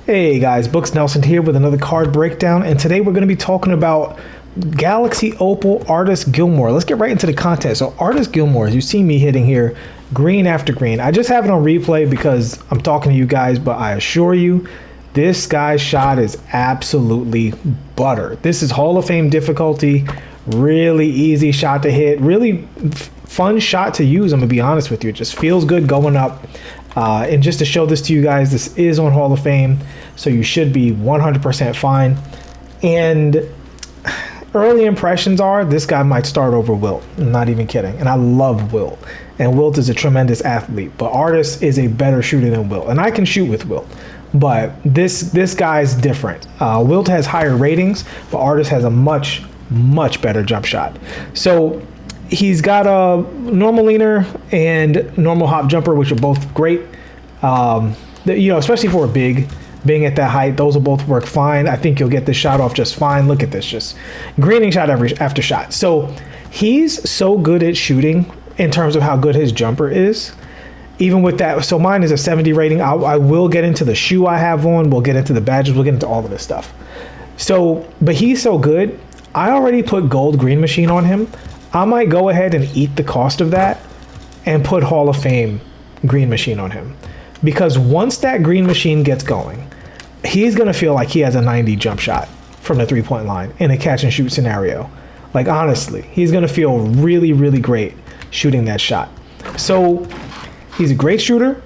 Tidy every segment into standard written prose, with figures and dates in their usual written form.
Hey guys, Books Nelson here with another card breakdown, and today we're going to be talking about Galaxy Opal Artis Gilmore. Let's get right into the content. So Artis Gilmore, as you see me hitting here, green after green. I just have it on replay because I'm talking to you guys, but I assure you, this guy's shot is absolutely butter. This is Hall of Fame difficulty, really easy shot to hit, really fun shot to use, I'm going to be honest with you. It just feels good going up. And just to show this to you guys, this is on Hall of Fame, so you should be 100% fine. And early impressions are this guy might start over Wilt. I'm not even kidding. And I love Wilt. And Wilt is a tremendous athlete, but Artis is a better shooter than Wilt. And I can shoot with Wilt, but this guy's different. Wilt has higher ratings, but Artis has a much better jump shot. So he's got a normal leaner and normal hop jumper, which are both great. Especially for a big, being at that height, those will both work fine. I think you'll get this shot off just fine. Look at this, just greening shot after shot. So he's so good at shooting in terms of how good his jumper is. Even with that, so mine is a 70 rating. I will get into the shoe I have on. We'll get into the badges. We'll get into all of this stuff. So, but he's so good. I already put gold green machine on him. I might go ahead and eat the cost of that and put Hall of Fame green machine on him. Because once that green machine gets going, he's going to feel like he has a 90 jump shot from the three-point line in a catch and shoot scenario. Like, honestly, he's going to feel really great shooting that shot. So he's a great shooter,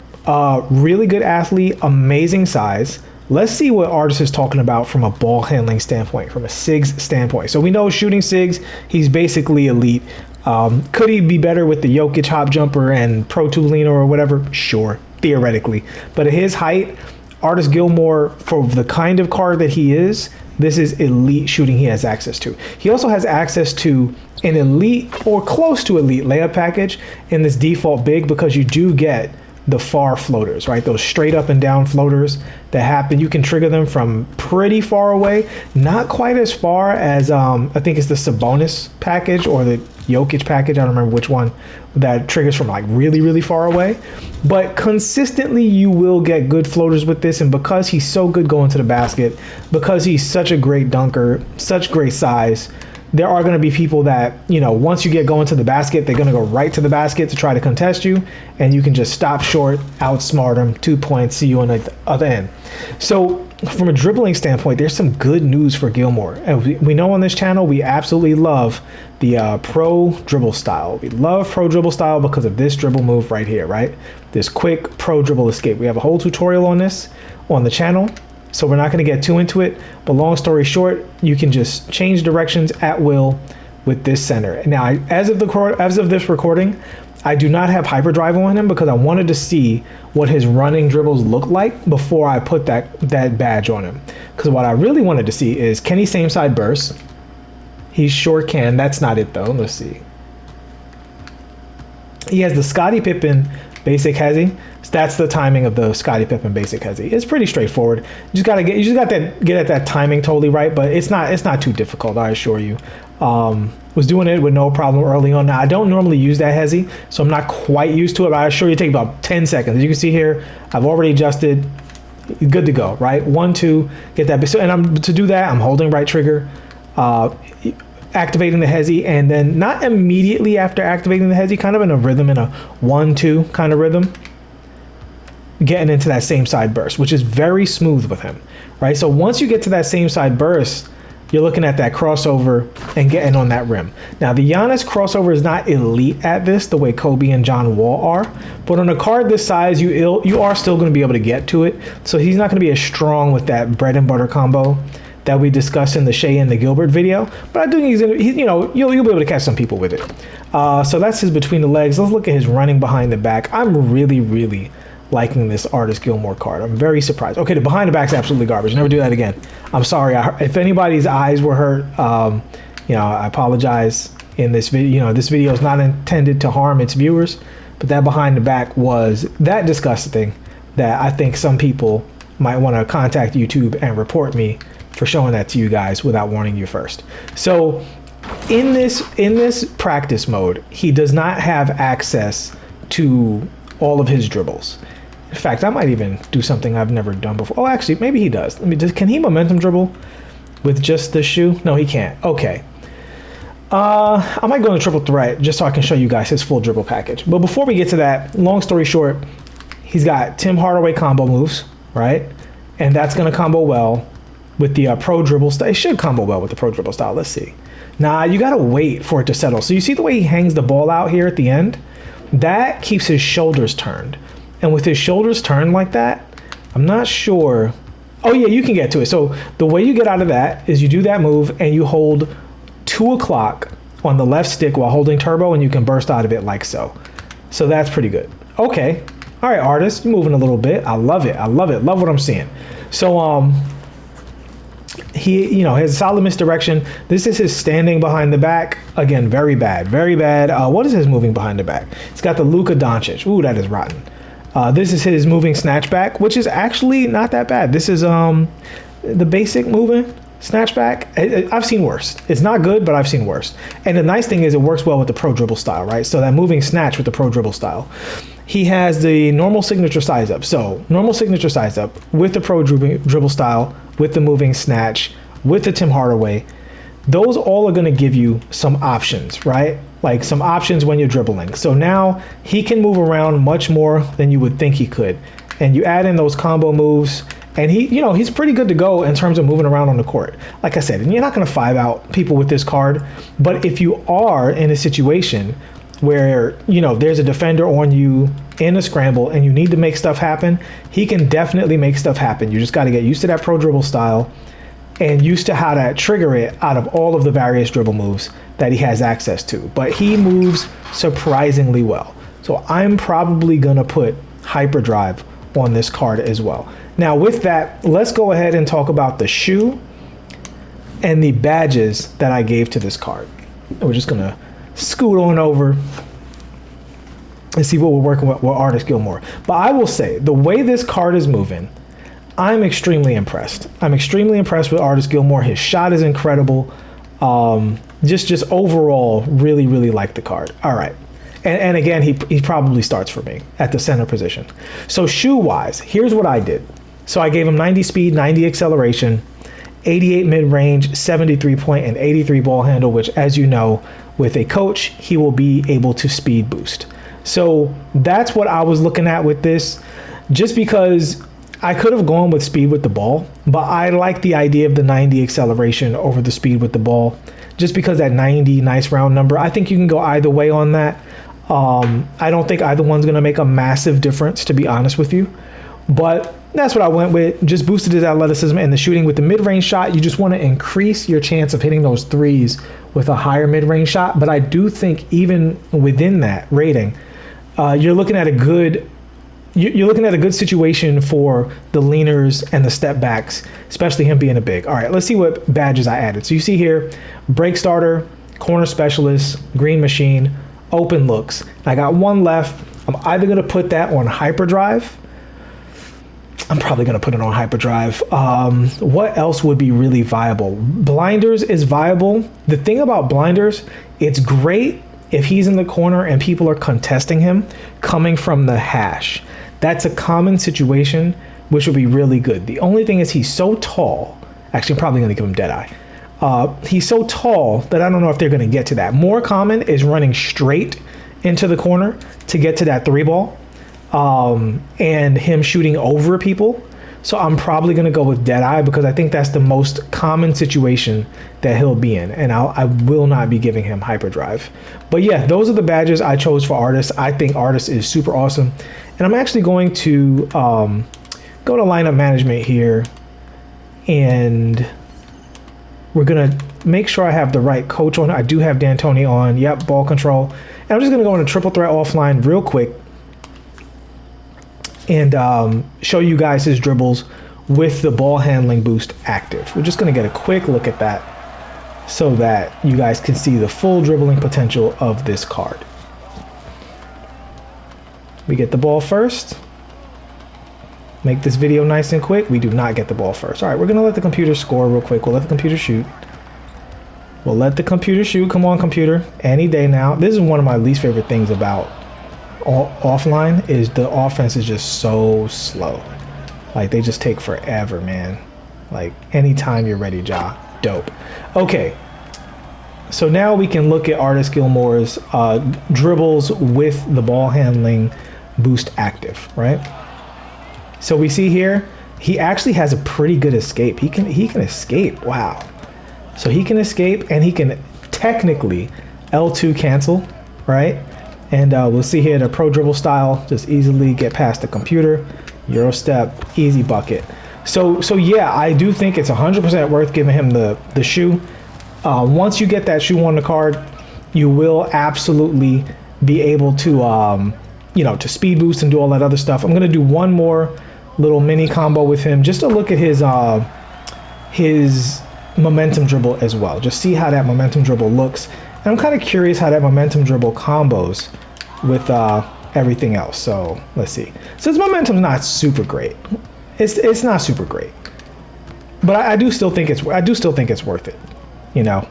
really good athlete, amazing size. Let's see what Artis is talking about from a ball handling standpoint, from a SIGs standpoint. So we know shooting SIGs, he's basically elite. Could he be better with the Jokic hop jumper and Pro Tool leaner or whatever? Sure, theoretically. But at his height, Artis Gilmore, for the kind of card that he is, this is elite shooting he has access to. He also has access to an elite or close to elite layup package in this default big, because you do get the far floaters, right? Those straight up and down floaters that happen. You can trigger them from pretty far away, not quite as far as I think it's the Sabonis package or the Jokic package. I don't remember which one that triggers from like really far away, but consistently you will get good floaters with this. And because he's so good going to the basket, because he's such a great dunker, such great size, there are going to be people that, once you get going to the basket, they're going to go right to the basket to try to contest you, and you can just stop short, outsmart them, 2 points, see you on the other end. So from a dribbling standpoint, there's some good news for Gilmore. And we know on this channel, we absolutely love the pro dribble style. We love pro dribble style because of this dribble move right here, right? This quick pro dribble escape. We have a whole tutorial on this on the channel, so we're not going to get too into it, but long story short, you can just change directions at will with this center. Now, as of this recording, I do not have hyperdrive on him because I wanted to see what his running dribbles look like before I put that badge on him. Because what I really wanted to see is, can he same side burst? He sure can. That's not it though. Let's see. He has the Scottie Pippen basic hezzy. That's the timing of the Scottie Pippen basic hezzy. It's pretty straightforward. You just got to get at that timing totally right, but it's not too difficult, I assure you. Was doing it with no problem early on. Now I don't normally use that hezzy, so I'm not quite used to it, but I assure you it takes about 10 seconds. As you can see here, I've already adjusted. Good to go, right? 1, 2, get that. So, and to do that, I'm holding right trigger, activating the hezzy, and then not immediately after activating the hezzy, kind of in a rhythm, in a 1, 2 kind of rhythm, getting into that same side burst, which is very smooth with him, right? So once you get to that same side burst, you're looking at that crossover and getting on that rim. Now, the Giannis crossover is not elite at this the way Kobe and John Wall are, but on a card this size, you are still going to be able to get to it. So he's not going to be as strong with that bread and butter combo that we discussed in the Shea and the Gilbert video, but I do think you'll be able to catch some people with it. So that's his between the legs. Let's look at his running behind the back. I'm really liking this Artis Gilmore card. I'm very surprised. Okay, the behind the back's absolutely garbage. Never do that again. I'm sorry. If anybody's eyes were hurt, I apologize. In this video, this video is not intended to harm its viewers, but that behind the back was that disgusting that I think some people might want to contact YouTube and report me for showing that to you guys without warning you first. So in this practice mode, he does not have access to all of his dribbles. In fact, I might even do something I've never done before. Oh, actually, maybe he does. Can he momentum dribble with just the shoe? No, he can't. Okay. I might go into triple threat just so I can show you guys his full dribble package. But before we get to that, long story short, he's got Tim Hardaway combo moves, right? And that's going to combo well with the pro dribble style. It should combo well with the pro dribble style. Let's see. Nah, you got to wait for it to settle. So you see the way he hangs the ball out here at the end? That keeps his shoulders turned. And with his shoulders turned like that, I'm not sure. Oh, yeah, you can get to it. So the way you get out of that is you do that move and you hold 2 o'clock on the left stick while holding turbo, and you can burst out of it like so. So that's pretty good. Okay. All right, Artis, you're moving a little bit. I love it. I love it. Love what I'm seeing. So he, has solid misdirection. This is his standing behind the back. Again, very bad. Very bad. What is his moving behind the back? It's got the Luka Doncic. Ooh, that is rotten. This is his moving snatchback, which is actually not that bad. This is the basic moving snatchback. I've seen worse. It's not good, but I've seen worse. And the nice thing is it works well with the pro dribble style, right? So that moving snatch with the pro dribble style. He has the normal signature size up. So normal signature size up with the pro dribble style, with the moving snatch, with the Tim Hardaway. Those all are going to give you some options, right? Like some options when you're dribbling. So now he can move around much more than you would think he could. And you add in those combo moves, and he's pretty good to go in terms of moving around on the court. Like I said, and you're not going to 5-out people with this card, but if you are in a situation where, there's a defender on you in a scramble and you need to make stuff happen, he can definitely make stuff happen. You just got to get used to that pro dribble style and used to how to trigger it out of all of the various dribble moves that he has access to. But he moves surprisingly well. So I'm probably going to put hyperdrive on this card as well. Now with that, let's go ahead and talk about the shoe and the badges that I gave to this card. We're just going to scoot on over and see what we're working with Artis Gilmore. But I will say, the way this card is moving, I'm extremely impressed. I'm extremely impressed with Artis Gilmore. His shot is incredible. Just overall, really, really like the card. All right. And again, he probably starts for me at the center position. So shoe-wise, here's what I did. So I gave him 90 speed, 90 acceleration, 88 mid-range, 73 point, and 83 ball handle, which, as you know, with a coach, he will be able to speed boost. So that's what I was looking at with this, just because I could have gone with speed with the ball, but I like the idea of the 90 acceleration over the speed with the ball, just because that 90, nice round number. I think you can go either way on that. I don't think either one's going to make a massive difference, to be honest with you. But that's what I went with. Just boosted his athleticism and the shooting with the mid-range shot. You just want to increase your chance of hitting those threes with a higher mid-range shot. But I do think even within that rating, you're looking at a good situation for the leaners and the step backs, especially him being a big. All right, let's see what badges I added. So you see here, break starter, corner specialist, green machine, open looks. I got one left. I'm either going to put that on hyperdrive. I'm probably going to put it on hyperdrive. What else would be really viable? Blinders is viable. The thing about blinders, it's great if he's in the corner and people are contesting him coming from the hash. That's a common situation, which would be really good. The only thing is he's so tall. Actually, I'm probably going to give him dead eye. He's so tall that I don't know if they're going to get to that. More common is running straight into the corner to get to that 3-ball. And him shooting over people. So I'm probably going to go with Deadeye because I think that's the most common situation that he'll be in. And I will not be giving him hyperdrive. But yeah, those are the badges I chose for Artis. I think Artis is super awesome. And I'm actually going to go to lineup management here. And we're going to make sure I have the right coach on. I do have D'Antoni on. Yep, ball control. And I'm just going to go into triple threat offline real quick and show you guys his dribbles with the ball handling boost active. We're just going to get a quick look at that so that you guys can see the full dribbling potential of this card. We get the ball first. Make this video nice and quick. We do not get the ball first. All right, we're going to let the computer score real quick. We'll let the computer shoot. We'll let the computer shoot. Come on, computer. Any day now. This is one of my least favorite things about offline is the offense is just so slow. Like, they just take forever, man. Like, anytime you're ready, Ja. Dope. Okay. So now we can look at Artis Gilmore's dribbles with the ball handling boost active, right? So we see here, he actually has a pretty good escape. He can escape. Wow. So he can escape, and he can technically L2 cancel, right? And we'll see here the pro dribble style, just easily get past the computer, Euro step, easy bucket. So yeah, I do think it's 100% worth giving him the shoe. Once you get that shoe on the card, you will absolutely be able to, you know, to speed boost and do all that other stuff. I'm gonna do one more little mini combo with him just to look at his momentum dribble as well. Just see how that momentum dribble looks. And I'm kind of curious how that momentum dribble combos with everything else. So let's see. So his momentum's not super great. It's not super great, but I do still think it's worth it. You know,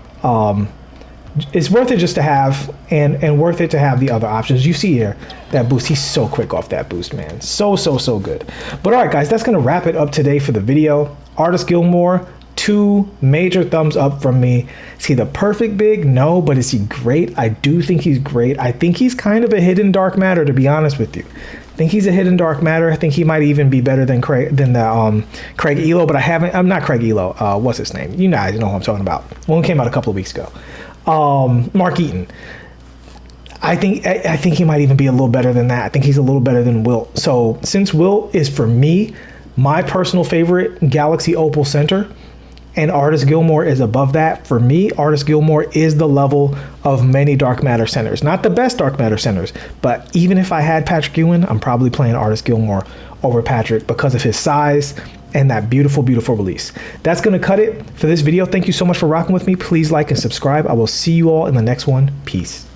it's worth it just to have, and worth it to have the other options. You see here that boost. He's so quick off that boost, man. So good. But all right, guys, that's gonna wrap it up today for the video. Artis Gilmore, 2 major thumbs up from me. Is he the perfect big? No, but is he great? I do think he's great. I think he's kind of a hidden dark matter, to be honest with you. I think he's a hidden dark matter. I think he might even be better than Craig Elo, but I'm not Craig Elo. What's his name? You guys know who I'm talking about. One came out a couple of weeks ago. Mark Eaton. I think he might even be a little better than that. I think he's a little better than Wilt. So since Wilt is, for me, my personal favorite Galaxy Opal center, and Artis Gilmore is above that, for me, Artis Gilmore is the level of many dark matter centers. Not the best dark matter centers, but even if I had Patrick Ewing, I'm probably playing Artis Gilmore over Patrick because of his size and that beautiful release. That's gonna cut it for this video. Thank you so much for rocking with me. Please like and subscribe. I will see you all in the next one. Peace.